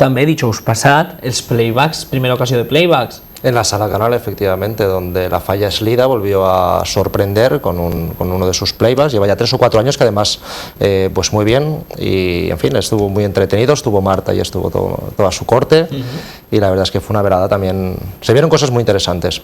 també dijous passat els playbacks, primera ocasió de playbacks. En la Sala Canal, efectivamente, donde la Falla Eslida volvió a sorprender con uno de sus playbacks. Lleva ya 3 o 4 años que además, pues muy bien, y en fin, estuvo muy entretenido, estuvo Marta y estuvo toda su corte, y la verdad es que fue una velada también, se vieron cosas muy interesantes.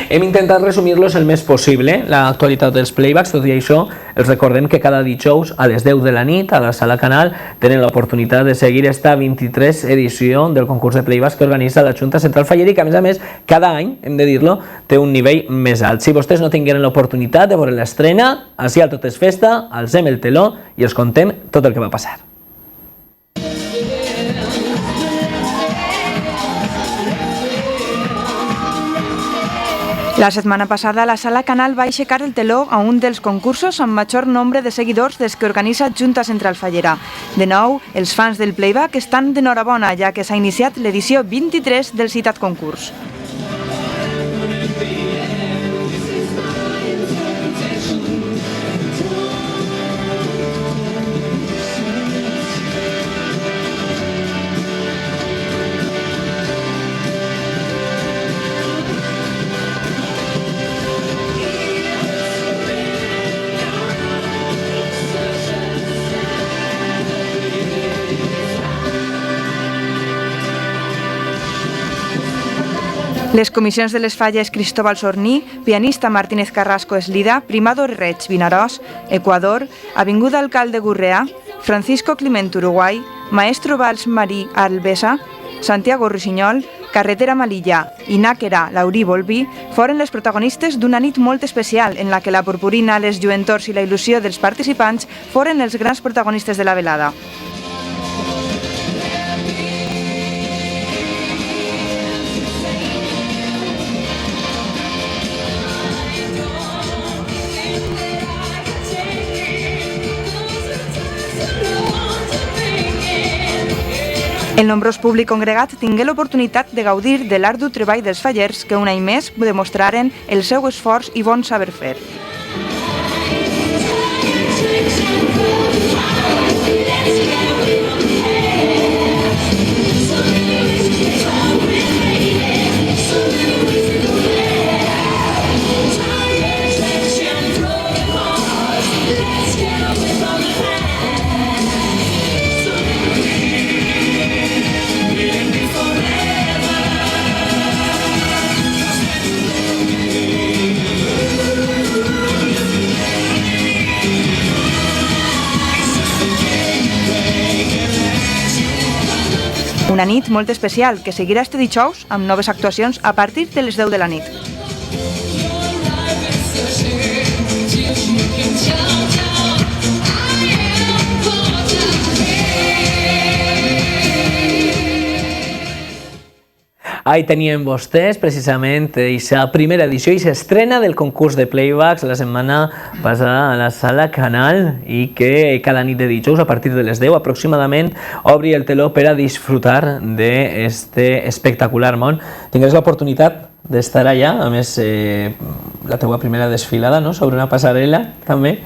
Hem intentat resumir-los el més possible, l'actualitat dels playbacks, tot i això, els recordem que cada dijous a les 10 de la nit a la Sala Canal tenen l'oportunitat de seguir esta 23 edició del concurs de playbacks que organitza la Junta Central Fallera i que, a més, cada any, hem de dir-lo, té un nivell més alt. Si vostès no tingueren l'oportunitat de veure l'estrena, així al Tot és Festa, alcem el teló i els contem tot el que va passar. La setmana passada, la Sala Canal va aixecar el teló a un dels concursos amb major nombre de seguidors des que organitza Junta Central Fallera. De nou, els fans del playback estan d'enhorabona, ja que s'ha iniciat l'edició 23 del citat concurs. Les comissions de les falles Cristóbal Sorní, pianista Martínez Carrasco Eslida, Primador Reig Vinaròs, Equador, Avinguda Alcalde Gurrea, Francisco Climent Uruguai, Maestro Vals Marí Albesa, Santiago Rusiñol, Carretera Malilla i Náquera Laurí Volví foren les protagonistes d'una nit molt especial en la que la purpurina, les lluentors i la il·lusió dels participants foren els grans protagonistes de la velada. El nombrós públic congregat tingué l'oportunitat de gaudir de l'ardu treball dels fallers que un any més demostraren el seu esforç i bon saber fer. Una nit molt especial que seguirà este dijous amb noves actuacions a partir de les 10 de la nit. Ahí tenien vostès precisament aquesta primera edició i s'estrena del concurs de playbacks la setmana passada a la Sala Canal i que cada nit de dijous a partir de les 10 aproximadament obri el teló per a disfrutar d'este espectacular món. Tingués l'oportunitat d'estar allà, a més la teua primera desfilada, no?, sobre una passarel·la també.